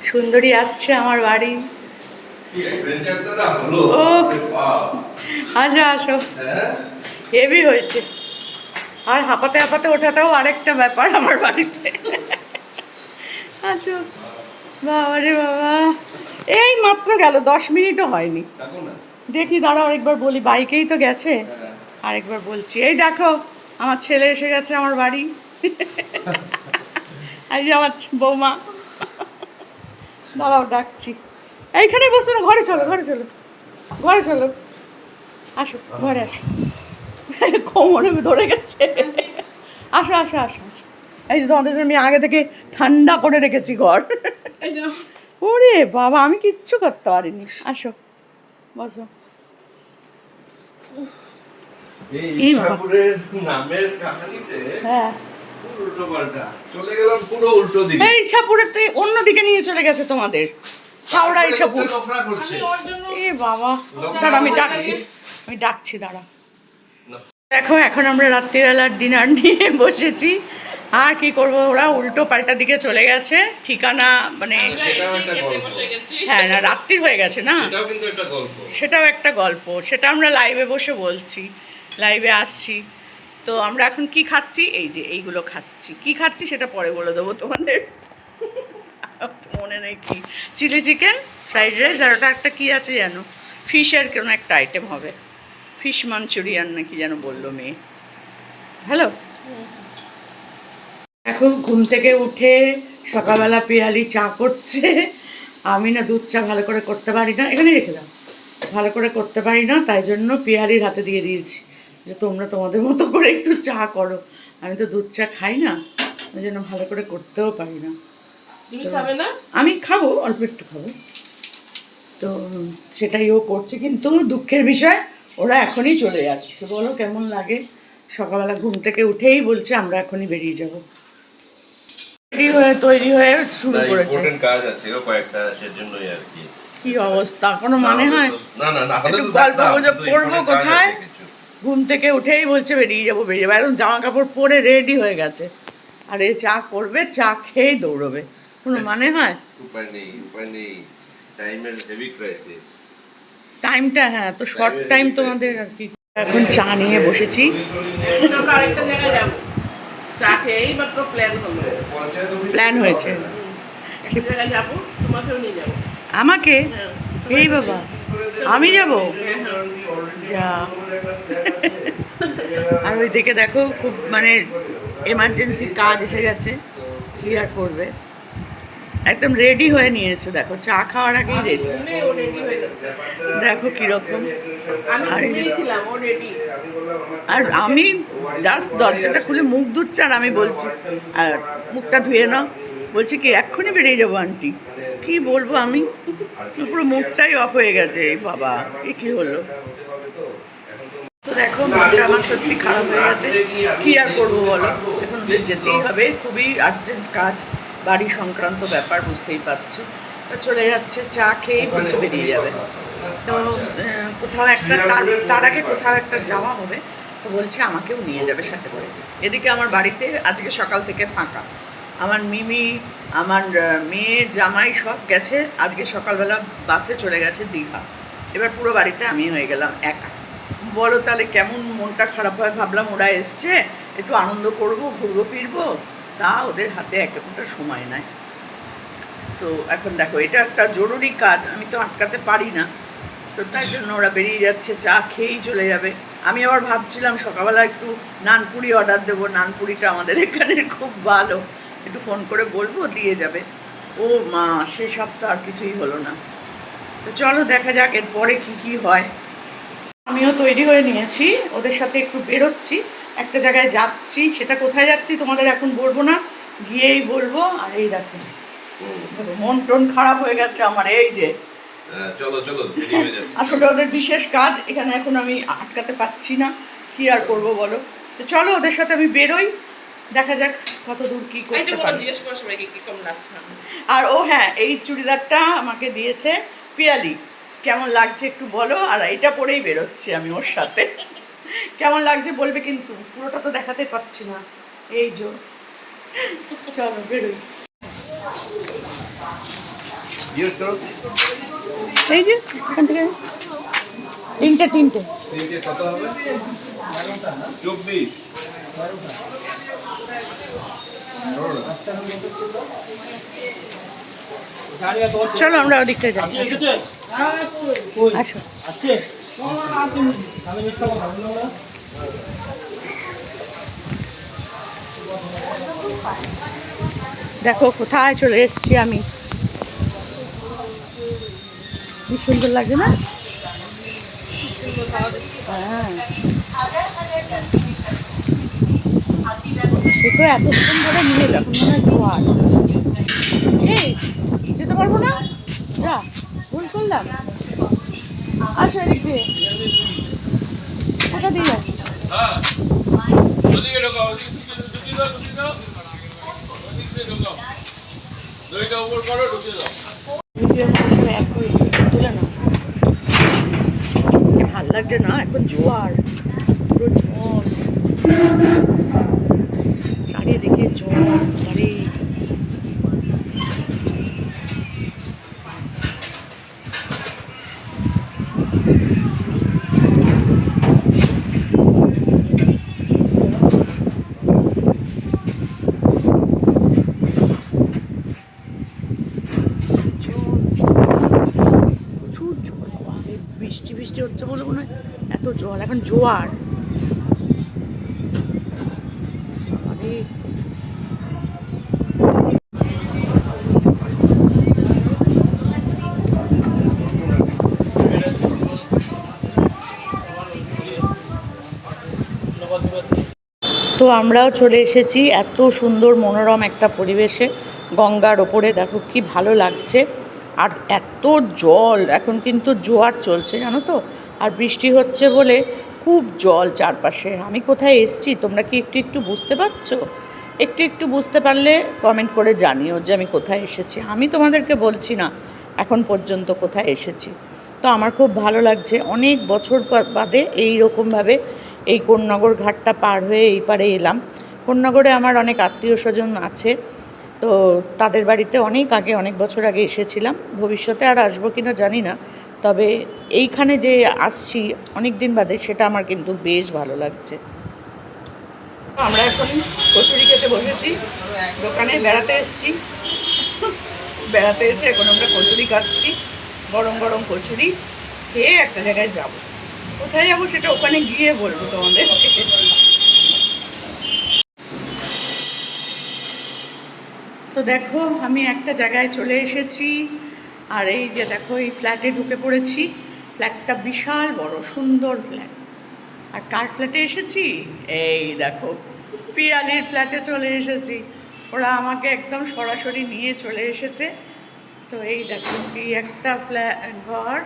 সুন্দরী আসছে আমার বাড়ি। ও আচ্ছা আসো, হেভি হয়েছে। আর হাঁপাতে হাঁপাতে ওঠাটাও আরেকটা ব্যাপার আমার বাড়িতে। আসো। বাবা রে বাবা, এই মাত্র গেল, 10 মিনিটও হয়নি। দেখি দাঁড়াও একবার বলি, বাইকেই তো গেছে, আরেকবার বলছি। এই দেখো আমার ছেলে এসে গেছে আমার বাড়ি। এই যে আমার বৌমা, দাঁড়াও ডাকছি। এইখানে বসো না, ঘরে চলো, ঘরে চলো, ঘরে চলো, আসো ঘরে আসো। কোমরে ধরে গেছে। আসো আসো আসো আসো। এই যে তোমাদের জন্য আমি আগে থেকে ঠান্ডা করে রেখেছি ঘর। ওরে বাবা, আমি কিচ্ছু করতে পারিনি। আসো বসো। এই ঠাকুরের নামের কাহিনীতে হ্যাঁ, উল্টো পাল্টা চলে গেলাম, পুরো উল্টো দিকে। এই ইছাপুরেতে অন্যদিকে নিয়ে চলে গেছে তোমাদের, হাওড়া ইছাপুর। এ বাবা, দাঁড়া আমি ডাকছি, আমি ডাকছি, দাঁড়া। দেখো এখন আমরা রাত্রিবেলার ডিনার নিয়ে বসেছি। আর কি করব, ওরা উল্টো পাল্টা দিকে চলে গেছে, ঠিকানা মানে হ্যাঁ না রাত্রির হয়ে গেছে না, সেটাও একটা গল্প, সেটা আমরা লাইভে বসে বলছি, লাইভে আসছি। তো আমরা এখন কি খাচ্ছি, এই যে এইগুলো খাচ্ছি। কি খাচ্ছি সেটা পরে বলে দেবো তোমাদের, মনে নেই কি। চিলি চিকেন, ফ্রাইড রাইস, আর ওটা একটা কী আছে যেন, ফিশের কোনো একটা আইটেম হবে, ফিশ মাঞ্চুরিয়ান নাকি যেন বললো মেয়ে। হ্যালো, এখন ঘুম থেকে উঠে সকালবেলা পিয়ালি চা করছে। আমি না দুধ চা ভালো করে করতে পারি না, এখানে রেখে দাও, ভালো করে করতে পারি না, তাই জন্য পিয়ালির হাতে দিয়ে দিয়েছি যে তোমরা তোমাদের মতো করে একটু চা করো। আমি তো দুধ চা খাই না, ওই জন্য ভালো করে করতেও পারি না। আমি খাবো, অল্প একটু খাবো, তো সেটাই ও করছে। কিন্তু দুঃখের বিষয় ওরা এখনই চলে যাচ্ছে। বলো কেমন লাগে, সকালবেলা ঘুম থেকে উঠেই বলছে আমরা এখনই বেরিয়ে যাব। তৈরি হয়ে শুরু করেছে, কাজ আছে কয়েকটা, সেজন্যই আর কি। কি অবস্থা, কোনো মানে হয়? না না না, একটু গল্প গুজব করবো কোথায়? ঘুম থেকে উঠেই বলছে বেরিয়ে যাবো বেরিয়ে যাবো, একদম জামা কাপড় পরে রেডি হয়ে গেছে। আর এ চা করবে, চা খেয়েই দৌড়বে, কোনো মানে হয়? উপায় নেই, উপায় নেই, টাইমের হেভি ক্রাইসিস। টাইমটা হ্যাঁ তো শর্ট টাইম তোমাদের আর কি। এখন চা নিয়ে বসেছি। আমরা আরেকটা জায়গায় যাবো, চা খেয়েই মাত্র প্ল্যান হলো। প্ল্যান হয়েছে, একটা জায়গায় যাবো, তোমাকেও নিয়ে যাবো। আমাকে? এই বাবা, আমি যাব? যা। আর ওইদিকে দেখো খুব মানে এমার্জেন্সি কাজ এসে গেছে, ক্লিয়ার করবে, একদম রেডি হয়ে নিয়েছে। দেখো চা খাওয়ার আগেই রেডি, ও রেডি হয়ে গেছে। দেখো কিরকম। আমি ঘুমিয়েছিলাম, ও রেডি। আর আমি জাস্ট দরজাটা খুলে মুখ ধুচ্ছে, আর আমি বলছি আর মুখটা ধুয়ে নাও, বলছি কি এক্ষুনি বেরিয়ে যাবো আন্টি। কি বলবো আমি, পুরো মুখটাই অফ হয়ে গেছে। এই বাবা, এ কি হলো? তো দেখো মনটা আমার সত্যি খারাপ হয়ে গেছে, কি আর করবো বলো, এখন ওদের যেতেই হবে, খুবই আর্জেন্ট কাজ, বাড়ি সংক্রান্ত ব্যাপার, বুঝতেই পারছো। তো চলে যাচ্ছে, চা খেয়েই বলছে বেরিয়ে যাবে। তো কোথাও একটা তার আগে কোথাও একটা যাওয়া হবে, তো বলছে আমাকেও নিয়ে যাবে সাথে করে। এদিকে আমার বাড়িতে আজকে সকাল থেকে ফাঁকা, আমার মিমি, আমার মেয়ে, জামাই সব গেছে আজকে সকালবেলা, বাসে চলে গেছে দীঘা। এবার পুরো বাড়িতে আমি হয়ে গেলাম একা। বলো তাহলে কেমন মনটা খারাপ হয়। ভাবলাম ওরা এসছে, একটু আনন্দ করবো, ঘুরবো ফিরবো, তা ওদের হাতে একটা সময় নাই। তো এখন দেখো এটা একটা জরুরি কাজ, আমি তো আটকাতে পারি না, তো তাই জন্য ওরা বেরিয়ে যাচ্ছে, চা খেয়েই চলে যাবে। আমি আবার ভাবছিলাম সকালবেলা একটু নানপুরি অর্ডার দেবো, নানপুরিটা আমাদের এখানে খুব ভালো, একটু ফোন করে বলবো দিয়ে যাবে। ও মা, সেসব তো আর কিছুই হলো না। তো চলো দেখা যাক এরপরে কি কি হয়। আমিও তৈরি হয়ে নিয়েছি, ওদের সাথে একটু বেরোচ্ছি, একটা জায়গায় যাচ্ছি, সেটা কোথায় যাচ্ছি তোমাদের এখন বলবো না, গিয়েই বলবো। আর এই দেখো মন টন খারাপ হয়ে গেছে আমার, এই যে চলো চলো, আসলে ওদের বিশেষ কাজ এখানে, এখন আমি আটকাতে পারছি না, কি আর করবো বলো। তো চলো ওদের সাথে আমি বেরোই, দেখা যাক কত দূর কি করতে পারি। আর ও হ্যাঁ, এই চুড়িদারটা আমাকে দিয়েছে পিয়ালি, কেমন লাগছে একটু বলো। আর এটা পরেই বেরোচ্ছি আমি ওর সাথে, কেমন লাগছে বলবে কিন্তু, পুরোটা তো দেখাতে পাচ্ছি না। এই যে চলো বেরোই। ইউজ করো এই যে এখান থেকে তিনটে তিনটে কত হবে 24 চলো আমরা ওদিকটা যাই আসো দেখো কোথায় চলে এসেছি আমি, কি সুন্দর লাগে না? হ্যাঁ সে তো এতক্ষণ ধরে নিয়ে এলো, এখন মনে হয় জোয়ার। এই যেতে পারবো না, যা ভুল করলাম। আসো এদিক দিয়ে, কোথা দিয়ে যাও? ভাল লাগছে না, এখন জোয়ার, পুরো জল চারিদিকে জল। আরে প্রচুর জল, বৃষ্টি বৃষ্টি হচ্ছে বলে মনে হয় এত জল, এখন জোয়ার। আরে তো আমরাও চলে এসেছি এত সুন্দর মনোরম একটা পরিবেশে, গঙ্গার ওপরে। দেখো কি ভালো লাগছে, আর এত জল, এখন কিন্তু জোয়ার চলছে জানো তো, আর বৃষ্টি হচ্ছে বলে খুব জল চারপাশে। আমি কোথায় এসেছি তোমরা কি একটু একটু বুঝতে পারছো? একটু একটু বুঝতে পারলে কমেন্ট করে জানিও যে আমি কোথায় এসেছি। আমি তোমাদেরকে বলছি না এখন পর্যন্ত কোথায় এসেছি। তো আমার খুব ভালো লাগছে, অনেক বছর বাদে এই রকমভাবে এই কোন্নগর ঘাটটা পার হয়ে এই পারে এলাম। কোন্নগরে আমার অনেক আত্মীয় স্বজন আছে, তো তাদের বাড়িতে অনেক আগে, অনেক বছর আগে এসেছিলাম। ভবিষ্যতে আর আসবো কিনা জানি না, তবে এইখানে যে আসছি অনেক দিন বাদে, সেটা আমার কিন্তু বেশ ভালো লাগছে। আমরা এখন কচুরি খেতে বসেছি, দোকানে বেড়াতে এসেছি, বেড়াতে এসে এখন আমরা কচুরি খাচ্ছি, গরম গরম কচুরি খেয়ে একটা জায়গায় যাব। কোথায় যাবো সেটা ওখানে গিয়ে বলবো তোমাদের। তো দেখো আমি একটা জায়গায় চলে এসেছি, আর এই যে দেখো এই ফ্ল্যাটে ঢুকে পড়েছি। ফ্ল্যাটটা বিশাল বড় সুন্দর ফ্ল্যাট। আর কার ফ্ল্যাটে এসেছি? এই দেখো পিয়ালির ফ্ল্যাটে চলে এসেছি। ওরা আমাকে একদম সরাসরি নিয়ে চলে এসেছে। তো এই দেখো এই একটা ঘর,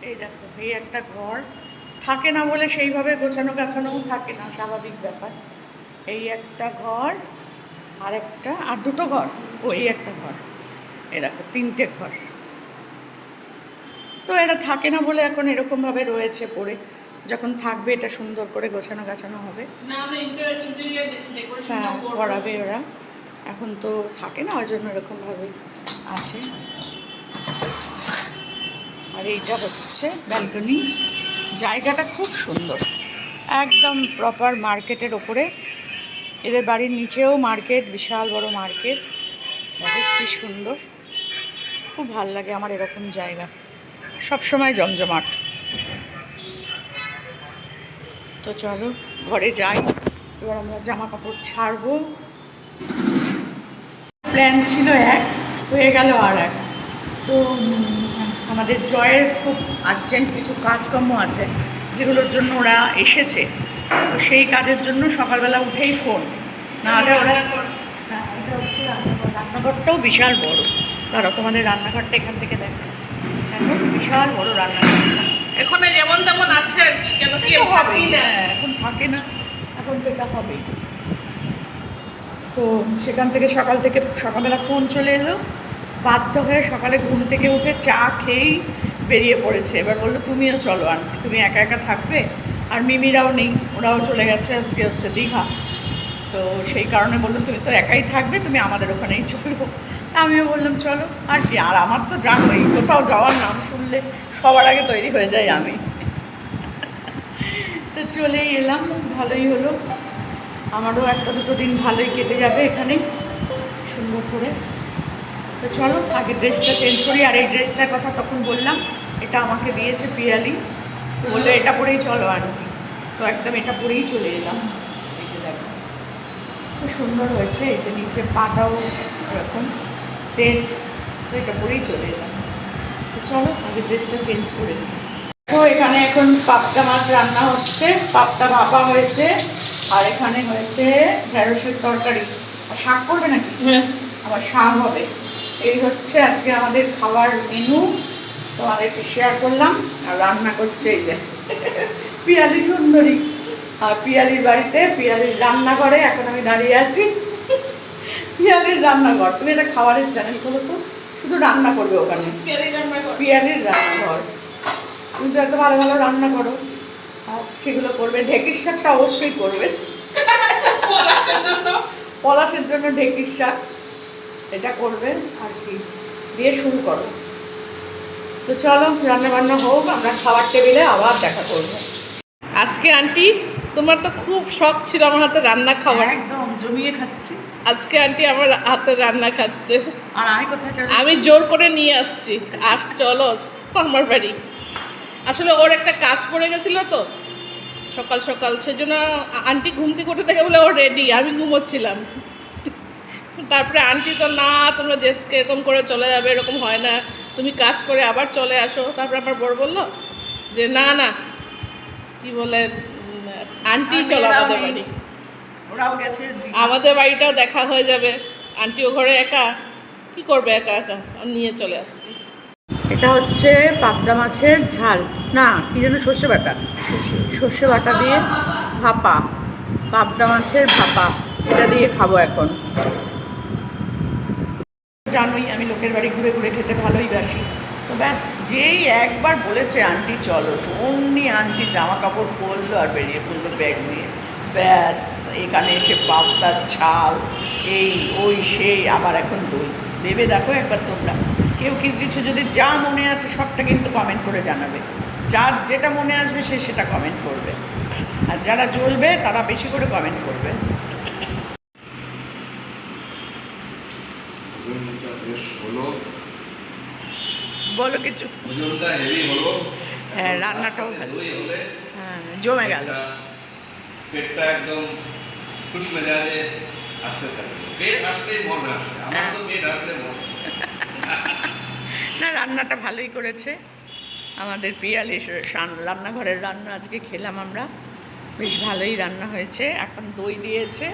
এই দেখো এই একটা ঘর থাকে না বলে সেইভাবে গোছানো গাছানোও থাকে না, স্বাভাবিক ব্যাপার। এই একটা ঘর, আর একটা, আর দুটো ঘর, এই একটা ঘর, এই দেখো তিনটে ঘর। তো এরা থাকে না বলে এখন এরকমভাবে রয়েছে পড়ে, যখন থাকবে এটা সুন্দর করে গোছানো গাছানো হবে, হ্যাঁ করাবে ওরা। এখন তো থাকে না, ওই জন্য এরকমভাবে আছে। আর এইটা হচ্ছে ব্যালকনি। জায়গাটা খুব সুন্দর, একদম প্রপার মার্কেটের ওপরে। এদের বাড়ির নিচেও মার্কেট, বিশাল বড় মার্কেট। দেখো কি সুন্দর, খুব ভাল লাগে আমার এরকম জায়গা, সবসময় জমজমাট। তো চলো ঘরে যাই, এবার আমরা জামা কাপড় ছাড়বো। প্ল্যান ছিল এক, হয়ে গেল আর এক। তো আমাদের জয়ের খুব আর্জেন্ট কিছু কাজকর্ম আছে, যেগুলোর জন্য ওরা এসেছে। তো সেই কাজের জন্য সকালবেলা উঠেই ফোন, নাহলে ওরা, হ্যাঁ এটা হচ্ছে রান্নাঘর। রান্নাঘরটাও বিশাল বড়, ধরো তোমাদের রান্নাঘরটা এখান থেকে দেখো, এখন বিশাল বড় রান্নাঘর। এখানে যেমন তেমন আছে, কেন কি থাকি না, এখন থাকে না, এখন তো এটা হবেই। তো সেখান থেকে সকালবেলা ফোন চলে এলো, বাধ্য হয়ে সকালে ঘুম থেকে উঠে চা খেয়েই বেরিয়ে পড়েছে। এবার বললো তুমিও চলো আন্টি, তুমি একা একা থাকবে। আর মিমিরাও নেই, ওরাও চলে গেছে, আজকে হচ্ছে দীঘা। তো সেই কারণে বললাম তুমি তো একাই থাকবে, তুমি আমাদের ওখানেই চলো। তা আমিও বললাম চলো, আর কি, আর আমার তো জানোই কোথাও যাওয়ার নাম শুনলে সবার আগে তৈরি হয়ে যাই আমি। তো চলেই এলাম, ভালোই হলো, আমারও একটা দুটো দিন ভালোই কেটে যাবে এখানে সুন্দর করে। তো চলো আগে ড্রেসটা চেঞ্জ করি। আর এই ড্রেসটার কথা তখন বললাম, এটা আমাকে দিয়েছে পিয়ালি, বললো এটা পরেই চলো আন্টি। তো একদম এটা পরেই চলে এলাম। এই যে দেখো খুব সুন্দর হয়েছে, এই যে নিচে পাটাও এরকম সেট, তো এটা পরেই চলে এলাম। তো চলো আগে ড্রেসটা চেঞ্জ করে নিই। তো এখানে এখন পাবদা মাছ রান্না হচ্ছে, পাবদা ভাপা হয়েছে, আর এখানে হয়েছে ঢেঁড়সের তরকারি। আর শাক করবে নাকি? আবার শাক হবে। এই হচ্ছে আজকে আমাদের খাবার মেনু, তোমাদেরকে শেয়ার করলাম। আর রান্না করছে এই যে পিয়ালি সুন্দরী, আর পিয়ালির বাড়িতে পিয়ালির রান্নাঘরে এখন আমি দাঁড়িয়ে আছি। পিয়ালির রান্নাঘর, তুমি এটা খাবারের চ্যানেল করো তো, শুধু রান্না করবে ওখানে, পিয়ালির রান্নাঘর। তুমি তো এত ভালো ভালো রান্না করো, আর সেগুলো করবে। ঢেঁকির শাকটা অবশ্যই করবে, পলাশের জন্য ঢেঁকির শাক এটা করবে। আর কি দিয়ে শুরু করো। তো চলো রান্না বান্না হোক, আমরা খাবার টেবিলে আবার দেখা করবো। আজকে আন্টি তোমার তো খুব শখ ছিল আমার হাতে রান্না খাওয়ার, একদম জমিয়ে খাচ্ছি। আজকে আন্টি আমার হাতে রান্না খাচ্ছে। আর আমি কোথায় চলে আমি জোর করে নিয়ে আসছি, চলো আমার বাড়ি। আসলে ওর একটা কাজ পড়ে গেছিল তো সকাল সকাল, সেজন্য আন্টি ঘুম থেকে উঠে থেকে বলে ও রেডি, আমি ঘুমোচ্ছিলাম। তারপরে আন্টি তো না, তোমরা যে এরকম করে চলে যাবে এরকম হয় না, তুমি কাজ করে আবার চলে আসো। তারপরে আমার বড় বললো যে না না, কি বলে, আন্টি চলো আমাদের বাড়ি, ওরাও গেছে, আমাদের বাড়িটাও দেখা হয়ে যাবে। আন্টিও ঘরে একা, কি করবে একা একা, আমি নিয়ে চলে আসছি। এটা হচ্ছে পাবদা মাছের ঝাল, না কি যেন সর্ষে বাটা, সর্ষে বাটা দিয়ে ভাপা, পাবদা মাছের ভাপা, এটা দিয়ে খাবো এখন। জানোই আমি লোকের বাড়ি ঘুরে ঘুরে খেতে ভালোই বাসি। তো ব্যাস যেই একবার বলেছে আন্টি চলো, অমনি আন্টি জামা কাপড় পরলো আর বেরিয়ে পড়লো ব্যাগ নিয়ে। ব্যাস এখানে এসে পাবদার ঝাল, এই ওই সেই, আবার এখন দই। ভেবে দেখো একবার তোমরা, কেউ কেউ কিছু যদি যা মনে আছে সবটা কিন্তু কমেন্ট করে জানাবে, যার যেটা মনে আসবে সে সেটা কমেন্ট করবে, আর যারা জ্বলবে তারা বেশি করে কমেন্ট করবে। ওজনটা বেশ হলো, বলো কিছু। ওজনটা হেভি হলো। হ্যাঁ, রান্নাটাও ভালো। দই হলে হ্যাঁ, জমে গেল। পেটটা একদম খুশ মেজাজে আসতে থাকবে। পেট আসলেই মন আসে, আমার তো পেট আসলে মন। না, রান্নাটা ভালোই করেছে আমাদের পিয়ালি। রান্নাঘরের রান্না আজকে খেলাম আমরা, বেশ ভালোই রান্না হয়েছে। এখন দই দিয়েছে,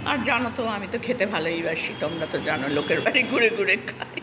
আর জানো তো আমি তো খেতে ভালোই বাসি, তোমরা তো জানো লোকের বাড়ি ঘুরে ঘুরে খাই।